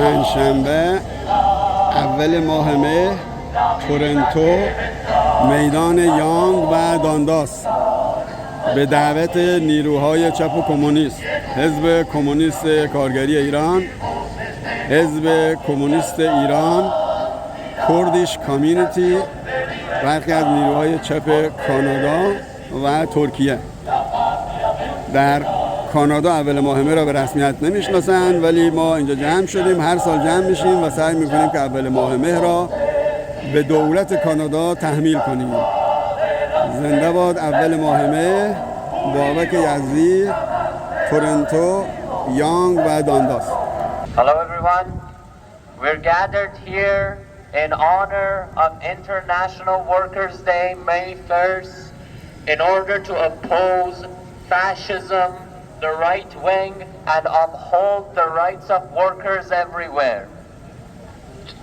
پنجشنبه اول ماه مه تورنتو میدان یانگ و دانداس به دعوت نیروهای چپ و کمونیست، حزب کمونیست کارگری ایران، حزب کمونیست ایران، کوردیش کامیونیتی، برخی از نیروهای چپ کانادا و ترکیه. در کانادا اول ماه مه را به رسمیت نمیشناسند، ولی ما اینجا جمع شدیم، هر سال جمع میشیم و سعی میکنیم که اول ماه مه را به دولت کانادا تحمیل کنیم. زنده باد اول ماه مه، بابک یزدی، تورنتو، یانگ و دانداس. Hello everyone. We're gathered here in honor of International Workers' Day, May 1st, in order to oppose fascism, the right wing, and uphold the rights of workers everywhere.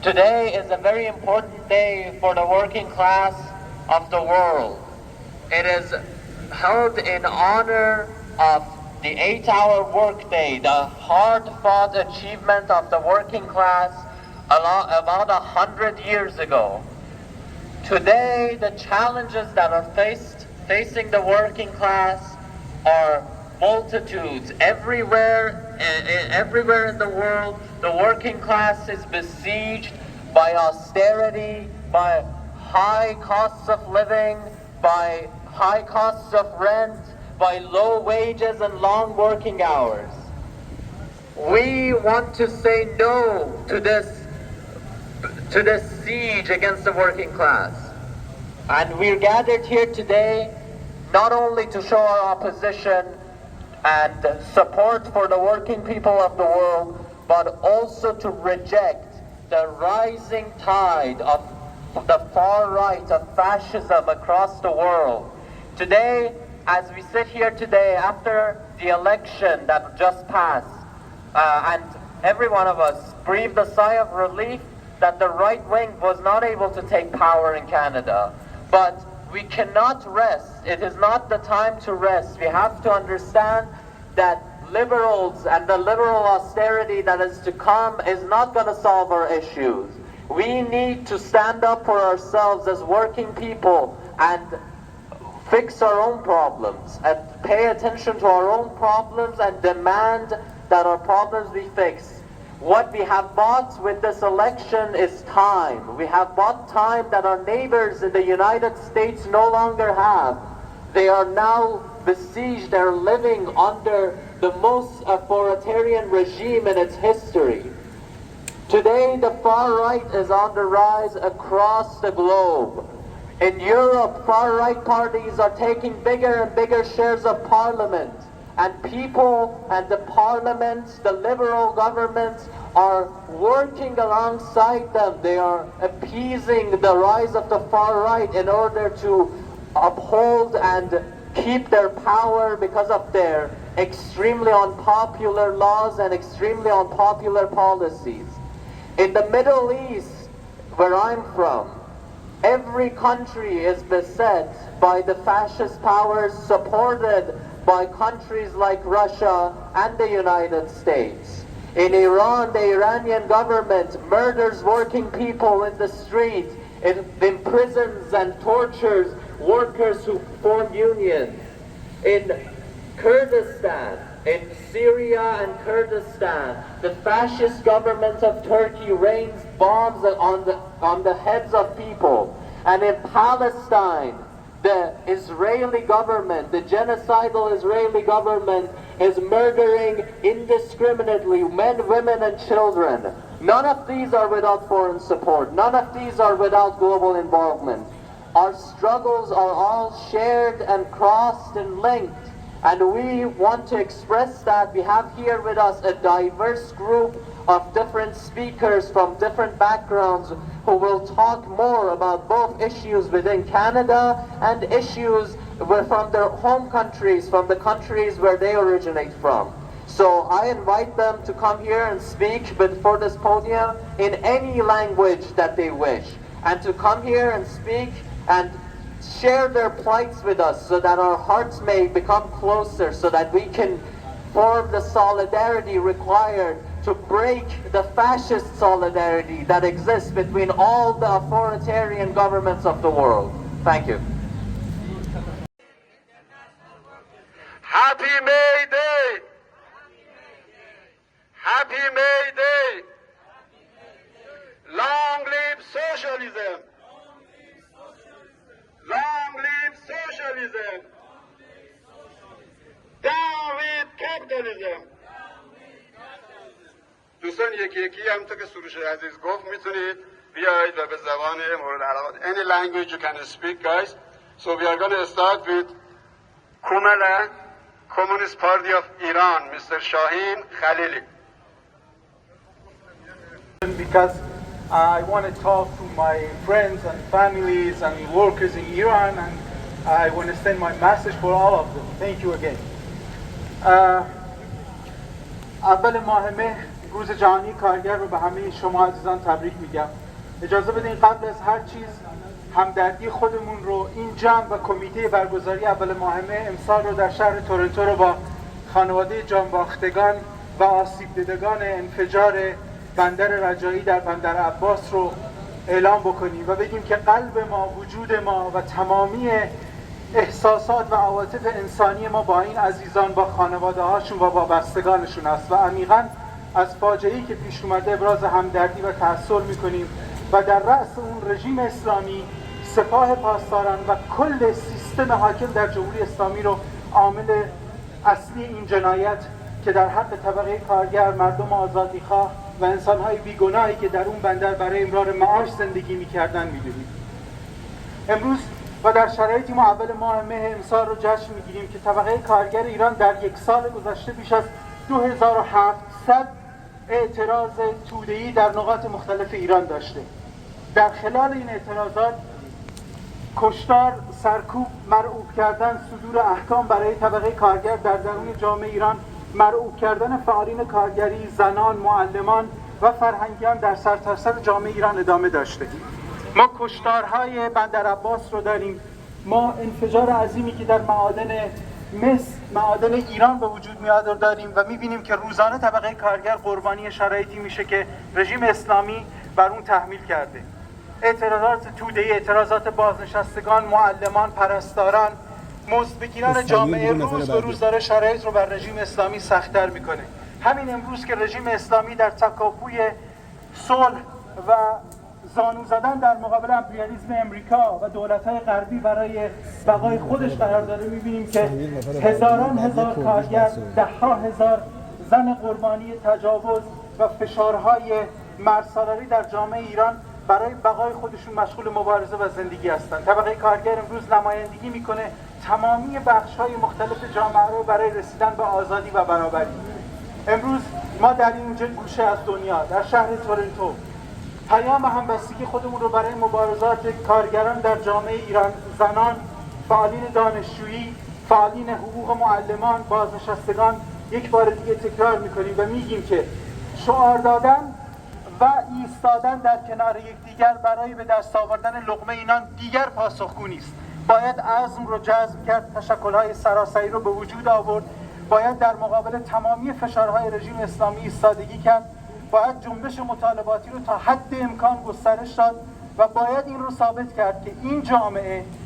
Today is a very important day for the working class of the world. It is held in honor of the 8-hour workday, the hard-fought achievement of the working class about 100 years ago. Today, the challenges that are facing the working class are multitudes. Everywhere in the world, the working class is besieged by austerity, by high costs of living, by high costs of rent, by low wages and long working hours. We want to say no to this siege against the working class. And we're gathered here today not only to show our opposition and support for the working people of the world, but also to reject the rising tide of the far right of fascism across the world. Today, as we sit here today after the election that just passed, and every one of us breathed a sigh of relief that the right wing was not able to take power in Canada. But we cannot rest. It is not the time to rest. We have to understand that liberals and the liberal austerity that is to come is not going to solve our issues. We need to stand up for ourselves as working people and fix our own problems and pay attention to our own problems and demand that our problems be fixed. What we have bought with this election is time. We have bought time that our neighbors in the United States no longer have. They are now besieged. They're living under the most authoritarian regime in its history. Today, the far right is on the rise across the globe. In Europe, far-right parties are taking bigger and bigger shares of parliament. And people and the parliament, the liberal governments, are working alongside them. They are appeasing the rise of the far right in order to uphold and keep their power because of their extremely unpopular laws and extremely unpopular policies. In the Middle East, where I'm from, every country is beset by the fascist powers supported by countries like Russia and the United States. In Iran, the Iranian government murders working people in the street. It imprisons and tortures workers who form unions. In Kurdistan, in Syria and Kurdistan, the fascist government of Turkey rains bombs on the heads of people. And in Palestine, the Israeli government, the genocidal Israeli government, is murdering indiscriminately men, women, and children. None of these are without foreign support. None of these are without global involvement. Our struggles are all shared and crossed and linked. And we want to express that. We have here with us a diverse group of different speakers from different backgrounds who will talk more about both issues within Canada and issues from their home countries, from the countries where they originate from. So I invite them to come here and speak before this podium in any language that they wish, and to come here and speak and share their plights with us so that our hearts may become closer, so that we can form the solidarity required to break the fascist solidarity that exists between all the authoritarian governments of the world. Thank you. Happy May Day! Happy May Day! Long live socialism! Long live socialism! Down with capitalism! دوستان یکی یکی همونطور که سروش عزیز گفت میتونید بیایید و به زبان مورد علاقه any language you can speak guys. So we are going to start with Kumala, Communist Party of Iran, Mr. Shaheen Khalili. Because I want to talk to my friends and families and workers in Iran, and I want to send my message for all of them. Thank you again. اول ماه مه روز جهانی کارگر رو به همه شما عزیزان تبریک میگم. اجازه بدین قبل از هر چیز همدردی خودمون رو این جمع و کمیته برگزاری اول ماه مه امسال رو در شهر تورنتو رو با خانواده جانباختگان و آسیب دیدگان انفجار بندر رجایی در بندر عباس رو اعلام بکنیم و بگیم که قلب ما، وجود ما و تمامی احساسات و عواطف انسانی ما با این عزیزان، با خانواده هاشون و با بستگانشون است و عمیقاً از فاجعه‌ای که پیش اومده ابراز همدردی و تأثیر میکنیم و در رأس اون رژیم اسلامی، سپاه پاسداران و کل سیستم حاکم در جمهوری اسلامی رو عامل اصلی این جنایت که در حق طبقه کارگر، مردم آزادیخواه و انسان‌های بیگناهی که در اون بندر برای امرار معاش زندگی می‌کردن می‌دونیم. امروز و در شرایطی ما اول ماه مه امسال رو جشن می‌گیریم که طبقه کارگر ایران در یک سال گذشته بیش از 2700 اعتراض توده‌ای در نقاط مختلف ایران داشته. در خلال این اعتراضات کشتار، سرکوب، مرعوب کردن، صدور احکام برای طبقه کارگر در درون جامعه ایران، مرعوب کردن فعالین کارگری، زنان، معلمان و فرهنگیان در سرتاسر جامعه ایران ادامه داشته. ما کشتارهای بندر عباس رو داریم، ما انفجار عظیمی که در معادن مس، معادن ایران به وجود میاد رو داریم و میبینیم که روزانه طبقه کارگر قربانی شرایطی میشه که رژیم اسلامی بر اون تحمیل کرده. اعتراضات توده‌ای، اعتراضات بازنشستگان، معلمان، پرستاران، مزدبگیران جامعه روز به روز داره شرایط رو بر رژیم اسلامی سخت‌تر میکنه. همین امروز که رژیم اسلامی در تکاپوی صلح و زانو زدن در مقابل امپریالیسم امریکا و دولت‌های غربی برای بقای خودش قرار داره، می‌بینیم که هزاران هزار کارگر، ده‌ها هزار زن قربانی تجاوز و فشارهای مرزسالاری در جامعه ایران برای بقای خودشون مشغول مبارزه و زندگی هستند. طبقه کارگر امروز نمایندگی میکنه تمامی بخش‌های مختلف جامعه رو برای رسیدن به آزادی و برابری. امروز ما در این گوشه از دنیا، در شهر تورنتو، پیام همبستگی خودمون رو برای مبارزات کارگران در جامعه ایران، زنان، فعالین دانشجویی، فعالین حقوق معلمان، بازنشستگان یک بار دیگه تکرار میکنیم و میگیم که شعار دادن و ایستادن در کنار یکدیگر برای به دست آوردن لقمه اینان دیگر پاسخگو نیست. باید عزم رو جذب کرد، تشکل‌های سراسری رو به وجود آورد، باید در مقابل تمامی فشارهای رژیم اسلامی ایستادگی کرد، باید جنبش مطالباتی رو تا حد امکان گسترش داد و باید این رو ثابت کرد که این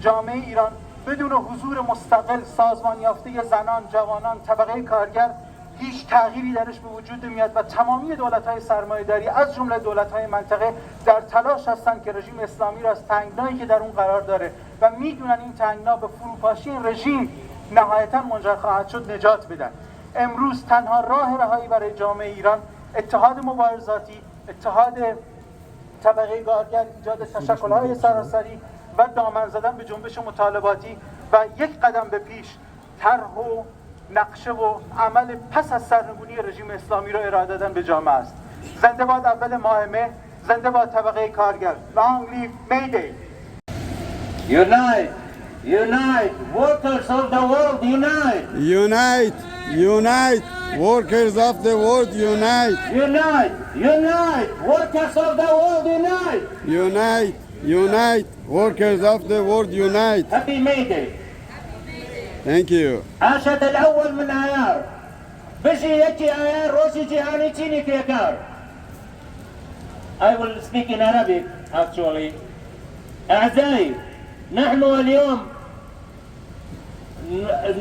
جامعه ایران بدون حضور مستقل سازمان یافته زنان، جوانان، طبقه کارگر هیچ تغییری درش به وجود میاد و تمامی دولت‌های سرمایه‌داری از جمله دولت‌های منطقه در تلاش هستند که رژیم اسلامی را از تنگنایی که در اون قرار داره و میدونن این تنگنا به فروپاشی این رژیم نهایتاً منجر خواهد شد نجات بدن. امروز تنها راه رهایی برای جامعه ایران اتحاد مبارزاتی، اتحاد طبقه کارگر، ایجاد تشکل‌های سراسری و دامن زدن به جنبش مطالباتی و یک قدم به پیش طرح و نقشه و عمل پس از سرنگونی رژیم اسلامی رو ارائه دادن به جامعه است. زنده باد اول ماه مه، زنده باد طبقه کارگر. Long live Mayday. Unite, unite, workers of the world, unite. Unite, unite, workers of the world, unite. Unite, unite, workers of the world, unite. Unite, unite, workers of the world, unite. Happy May Day. Thank you. عاشت الأول من عيار. بشي يكي آيان روشي جهاني تشيني كيكار. I will speak in Arabic actually. أعزائي، نحن اليوم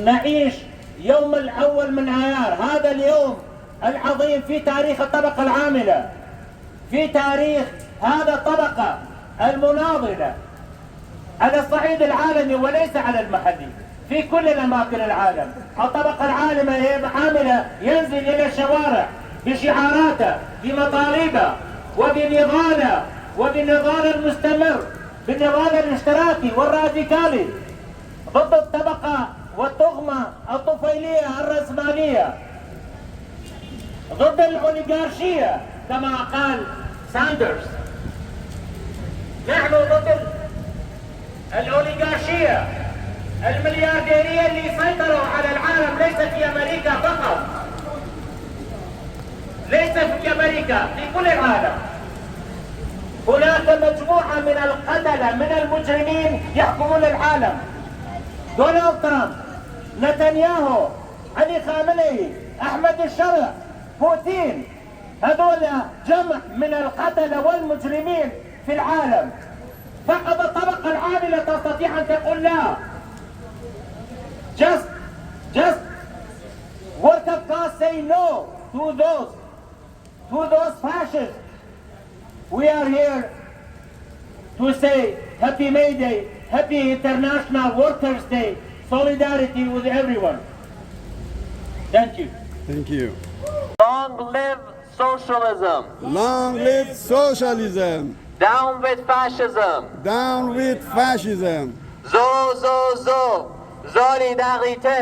نعيش يوم الأول من آيار، هذا اليوم العظيم في تاريخ الطبقة العاملة، في تاريخ هذا الطبقة المناضلة على الصعيد العالمي وليس على المحلي. في كل الأماكن العالم الطبقة العاملة ينزل إلى الشوارع بشعاراته، بمطالبه، وبنضاله، وبالنضال المستمر، بالنضال الاشتراكي والراديكالي ضد الطبقة والطغمة الطفيلية الرأسمالية، ضد الأوليغارشية كما قال ساندرز. نحن ضد الأوليغارشية المليارديرية اللي سيطروا على العالم، ليس في أمريكا فقط، ليس في أمريكا، في كل العالم. هناك مجموعة من القتلة من المجرمين يحكمون العالم: دونالد ترامب، نتنياهو، علي خامنئي، أحمد الشرع، بوتين. هذول جمع من القتلة والمجرمين في العالم. فقط الطبقة العاملة تستطيع أن تقول لا. Just worker class say no to those fascists. We are here to say Happy May Day, Happy International Workers' Day, solidarity with everyone. Thank you. Thank you. Long live socialism. Long live socialism. Down with fascism. Down with fascism. Zo. Solidarité.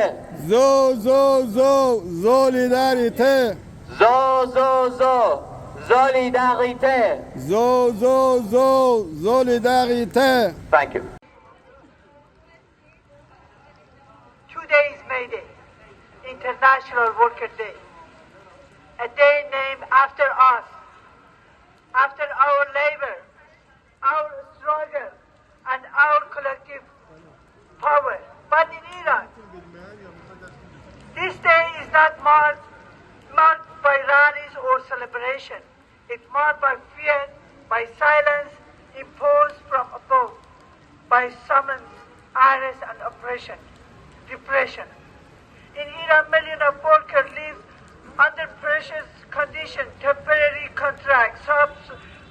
Zo, solidarité. Zo. Solidarité. Zo, solidarité. Thank you. Today is May Day, International Worker Day, a day named after us, after our labor, our struggle, and our collective power. But in Iran, this day is not marked by rallies or celebration. It's marked by fear, by silence imposed from above, by summons, arrest, and repression. In Iran, millions of workers live under precious conditions, temporary contracts,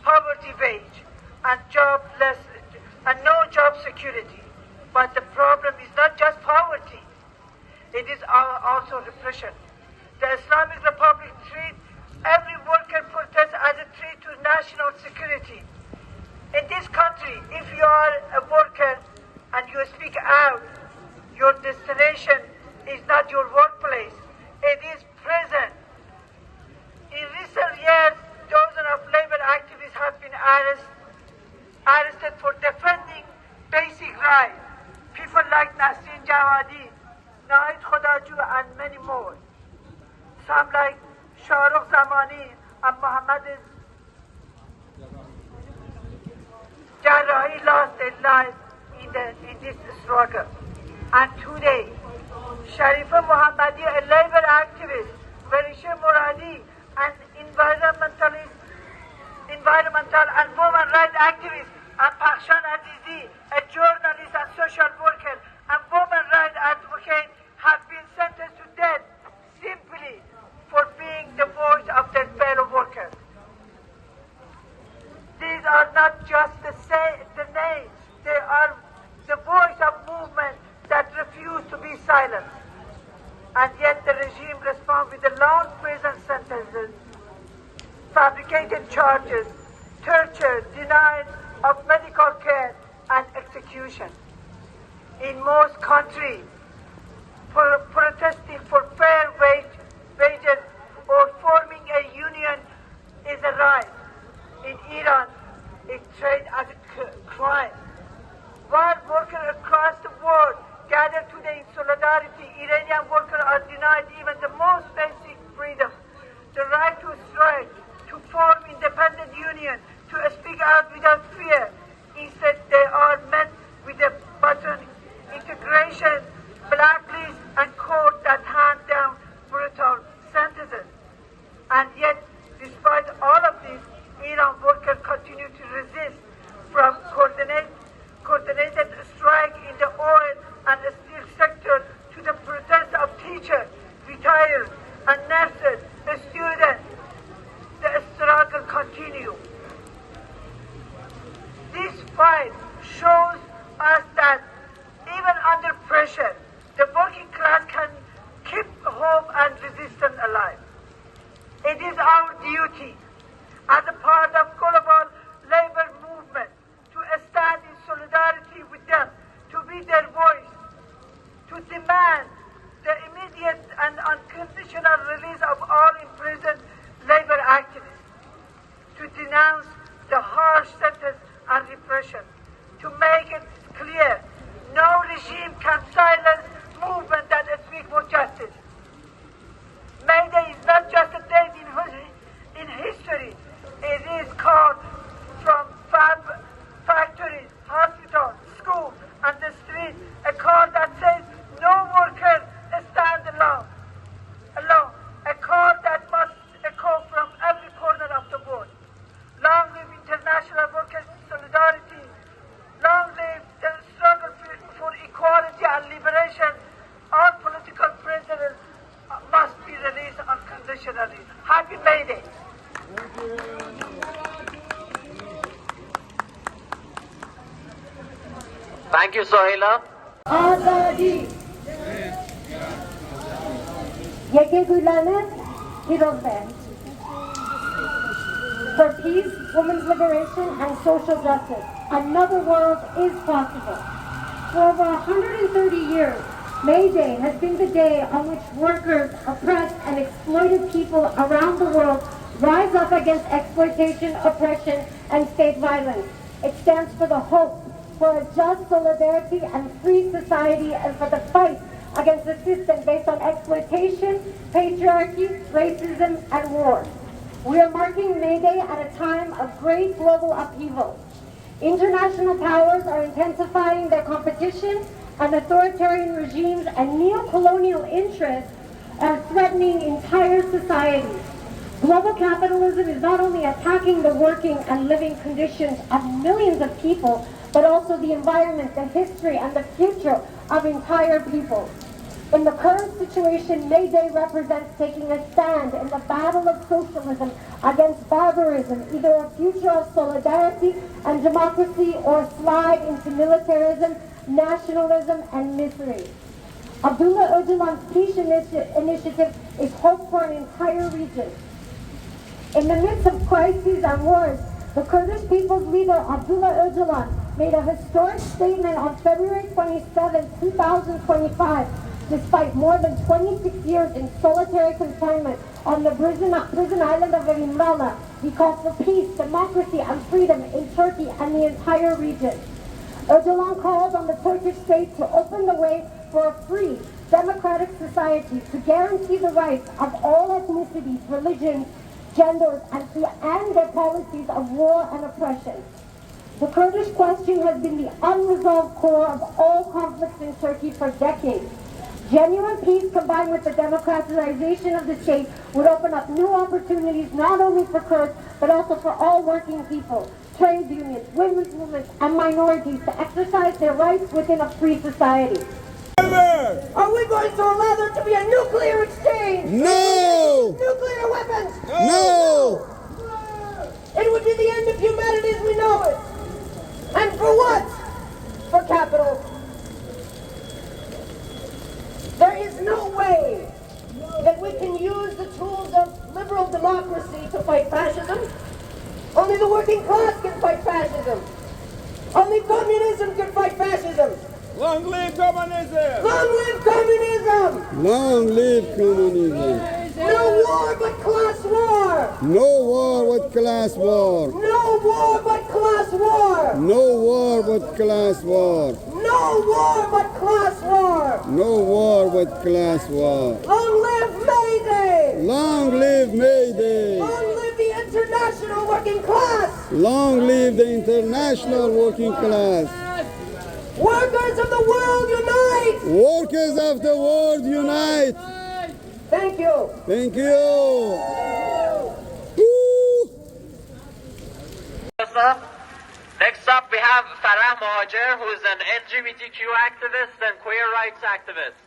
poverty wage, and no job security. But the problem is not just poverty, it is also repression. The Islamic Republic treats every worker protest as a threat to national security. In this country, if you are a worker and you speak out, your destination is not your workplace, it is prison. In recent years, dozens of labor activists have been arrested for defending basic rights. People like Nasrin Jawadi, Nahid Khodaju, and many more. Some like Shahrukh Zamani and Mohammad Jarrahi lost their lives in this struggle. And today, Sharifa Mohammadi, a labor activist, Varisha Muradi, an environmental and women rights activist, and Pakshan Azizi, a journalist and social worker and women rights advocate, have been sentenced to death simply for being the voice of their fellow workers. These are not just the names, they are the voice of movements that refuse to be silenced. And yet the regime responds with the long prison sentences, fabricated charges, torture, denial of medical care, and execution. In most countries, protesting for fair wages or forming a union is a right. In Iran, it's treated as a crime. While workers across the world gather today in solidarity, Iranian workers are denied even the most basic freedoms: the right to strike, to form independent union, to speak out without fear. Instead, they are met with a button, integration, blacklist, and court that hand down brutal sentences. And yet, despite all of this, Iran workers continue to resist, from coordinated strike in the oil and steel sector to the protest of teachers, retired and nurses, students. The struggle continues. This fight shows us that even under pressure, the working class can keep hope and resistance alive. It is our duty as a part of global labor movement to stand in solidarity with them, to be their voice, to demand the immediate and unconditional release of all imprisoned labor activists, to denounce the harsh sentence and repression, to make it clear no regime can silence movement that speaks for justice. Mayday is not just a date in history. It is called from factories, hospitals, schools, and the streets, a call that says no worker stand alone. A call that must echo from every corner of the world. Long live international workers' solidarity. Long live the struggle for equality and liberation. All political prisoners must be released unconditionally. Happy May Day. Thank you, Sohaila. آزادی یکی گولانه پیروزه. For peace, women's liberation, and social justice, another world is possible. For over 130 years, May Day has been the day on which workers, oppressed, and exploited people around the world rise up against exploitation, oppression, and state violence. It stands for the hope for a just solidarity and free society, and for the fight against a system based on exploitation, patriarchy, racism, and war. We are marking May Day at a time of great global upheaval. International powers are intensifying their competition, and authoritarian regimes and neo-colonial interests are threatening entire societies. Global capitalism is not only attacking the working and living conditions of millions of people, but also the environment, the history, and the future of entire people. In the current situation, May Day represents taking a stand in the battle of socialism against barbarism, either a future of solidarity and democracy or a slide into militarism, nationalism, and misery. Abdullah Öcalan's peace initiative is hope for an entire region. In the midst of crises and wars, the Kurdish people's leader Abdullah Öcalan made a historic statement on February 27, 2025, despite more than 26 years in solitary confinement on the prison island of Imrala. He called for peace, democracy, and freedom in Turkey and the entire region. Öcalan called on the Turkish state to open the way for a free, democratic society to guarantee the rights of all ethnicities, religions, genders, and their policies of war and oppression. The Kurdish question has been the unresolved core of all conflicts in Turkey for decades. Genuine peace combined with the democratization of the state would open up new opportunities not only for Kurds, but also for all working people, trade unions, women's movements, and minorities to exercise their rights within a free society. Are we going to allow there to be a nuclear exchange? No! Nuclear weapons? No! It would be the end of humanity as we know it. And for what? For capital. There is no way that we can use the tools of liberal democracy to fight fascism. Only the working class can fight fascism. Only communism can fight fascism. Long live communism! Long live communism! Long live communism! No war but class war! No war but class war! No war but class war! No war but class war! No war but class war! No war but class war! Long live May Day! Long live May Day! Long live the international working class! Long live the international working class! Workers of the world unite! Workers of the world unite! Thank you. Thank you! Mohajer, who is an LGBTQ activist and queer rights activist.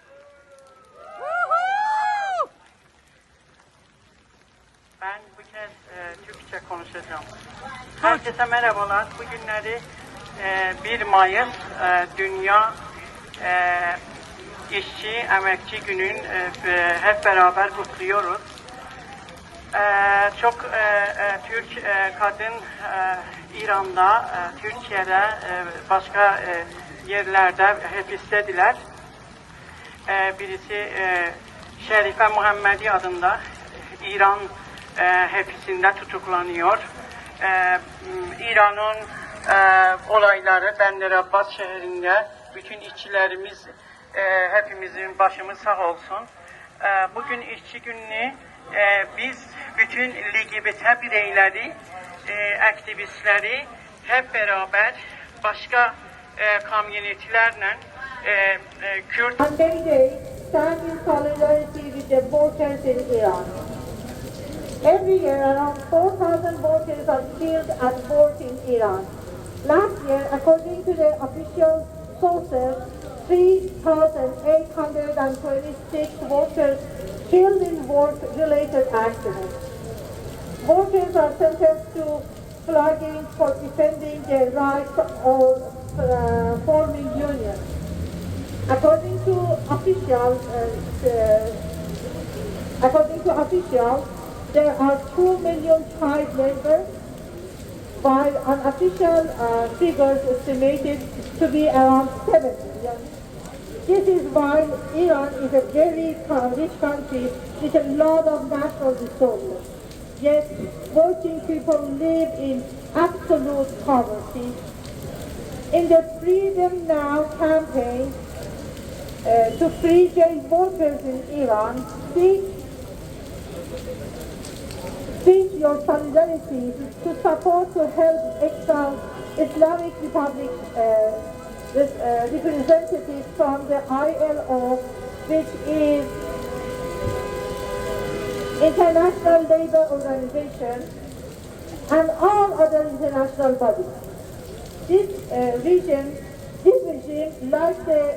Ben bu kez Türkçe konuşacağım. Herkese merhabalar. Bugünleri 1 Mayıs Dünya İşçi Emekçi Günü'nün hep beraber kutluyoruz. Çok Türk kadın İran'da, Türkiye'de, başka yerlerde hapistediler. Birisi Şerife Muhammedi adında İran hapsinde tutuklanıyor. İran'ın olayları Bandar Abbas şehrinde bütün işçilerimiz hepimizin başımız sağ olsun. Bugün işçi gününü biz bütün LGBT bireyleri, aktivistleri hep beraber başka komünitelerle Kürt On Mayday, stand in solidarity with the workers in Iran. Every year, around 4,000 workers are killed at work in Iran. Last year, according to the official sources, 3,826 workers killed in work-related accidents. Workers are sentenced to flogging for defending their rights or forming unions. According to officials, there are 2 million child labor, while unofficial figures estimated to be around 7 million. This is why Iran is a very rich country with a lot of natural resources. Yet, working people live in absolute poverty. In the Freedom Now campaign to free jail workers in Iran, seek your solidarity to support to help exile Islamic Republic representatives from the ILO, which is International Labour Organization, and all other international bodies. This regime, like the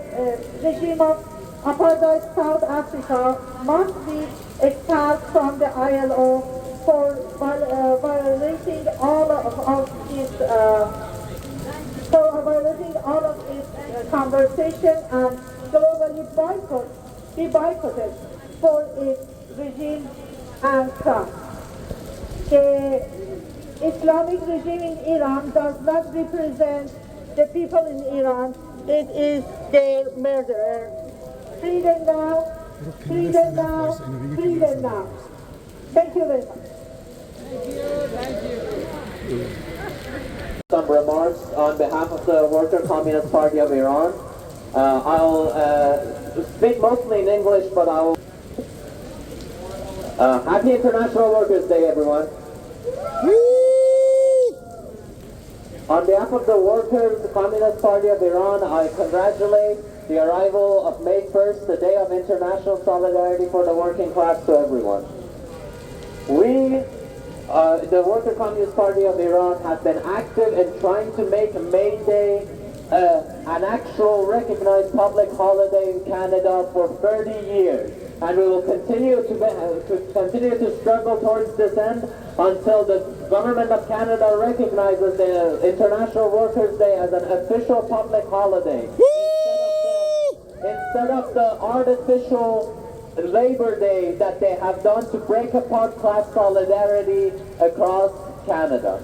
regime of apartheid South Africa, must be expelled from the ILO for violating all of its conversation and globally be boycotted for its regime and crime. The Islamic regime in Iran does not represent the people in Iran. It is their murderer. Free them now, free them now, free them now. Thank you very much. Some remarks on behalf of the Worker Communist Party of Iran. I'll speak mostly in English, but I'll... Happy International Workers' Day, everyone. On behalf of the Workers Communist Party of Iran, I congratulate the arrival of May 1st, the Day of International Solidarity for the Working Class, to everyone. We, the Worker Communist Party of Iran, have been active in trying to make May Day an actual recognized public holiday in Canada for 30 years. And we will continue to struggle towards this end until the Government of Canada recognizes the International Workers' Day as an official public holiday. Instead of the artificial Labor Day that they have done to break apart class solidarity across Canada.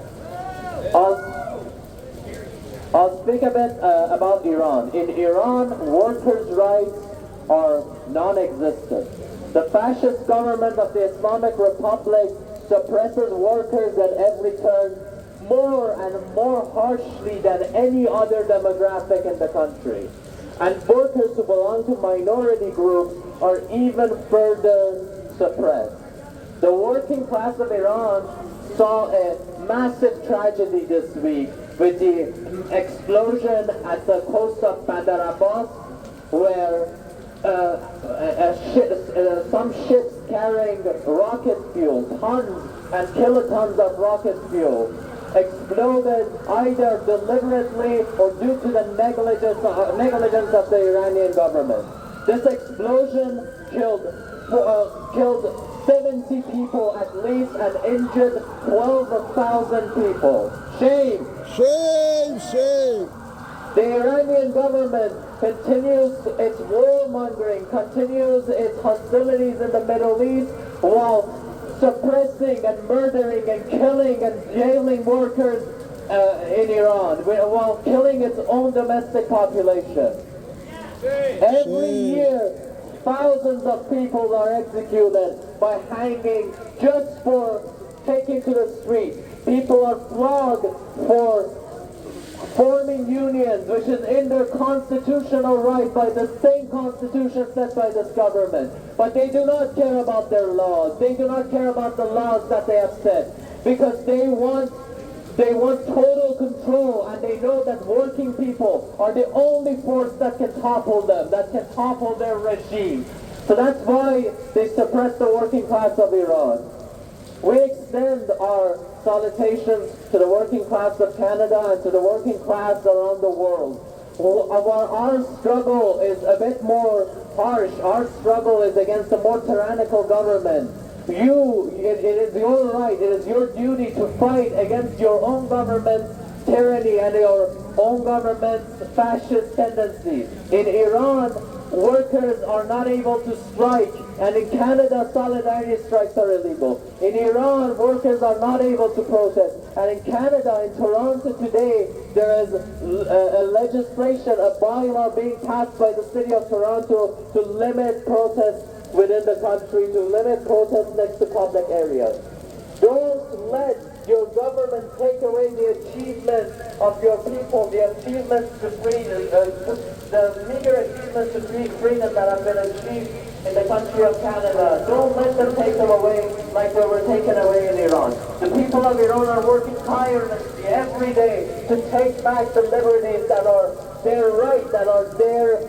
I'll speak a bit about Iran. In Iran, workers' rights are non-existent. The fascist government of the Islamic Republic suppresses workers at every turn more and more harshly than any other demographic in the country. And workers who belong to minority groups are even further suppressed. The working class of Iran saw a massive tragedy this week with the explosion at the coast of Bandar Abbas, where some ships carrying rocket fuel, tons and kilotons of rocket fuel, exploded either deliberately or due to the negligence of the Iranian government. This explosion killed 70 people at least and injured 12,000 people. Shame! Shame! Shame! The Iranian government continues its warmongering, continues its hostilities in the Middle East while suppressing and murdering and killing and jailing workers in Iran, while killing its own domestic population. Every year, thousands of people are executed by hanging just for taking to the street. People are flogged for forming unions, which is in their constitutional right by the same constitution set by this government. But they do not care about their laws. They do not care about the laws that they have set, because they want total control, and they know that working people are the only force that can topple them, that can topple their regime. So that's why they suppress the working class of Iran. We extend our salutations to the working class of Canada and to the working class around the world. Our struggle is a bit more harsh. Our struggle is against a more tyrannical government. It is your right, it is your duty to fight against your own government's tyranny and your own government's fascist tendencies. In Iran, workers are not able to strike, and in Canada, solidarity strikes are illegal. In Iran, workers are not able to protest, and in Canada, in Toronto today, there is a legislation, a bylaw being passed by the city of Toronto to limit protests within the country, to limit protests next to public areas. Don't let your government take away the achievements of your people, the achievements to freedom, the meager achievements to freedom that have been achieved in the country of Canada. Don't let them take them away like they were taken away in Iran. The people of Iran are working tirelessly every day to take back the liberties that are their right, that are their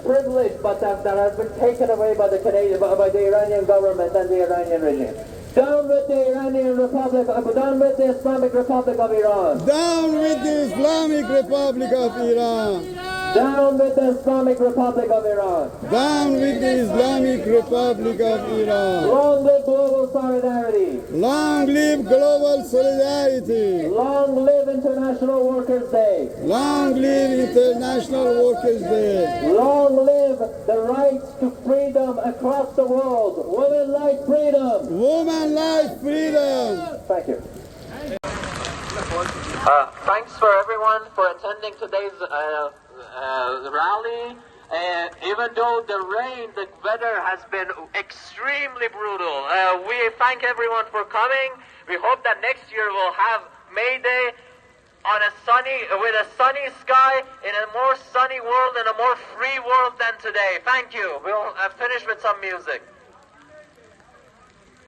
privilege, but that have been taken away by the Iranian government and the Iranian regime. Down with the Iranian Republic, down with the Islamic Republic of Iran. Down with the Islamic Republic of Iran. Down with the Islamic Republic of Iran. Down with the Islamic Republic of Iran. Long live global solidarity. Long live global solidarity. Long live International Workers' Day. Long live International Workers' Day. Long live the right to freedom across the world. Women like freedom. Women like freedom. Thank you. Thanks for everyone for attending today's rally. Even though the weather has been extremely brutal, we thank everyone for coming. We hope that next year we'll have May Day with a sunny sky in a more sunny world and a more free world than today. Thank you. We'll finish with some music.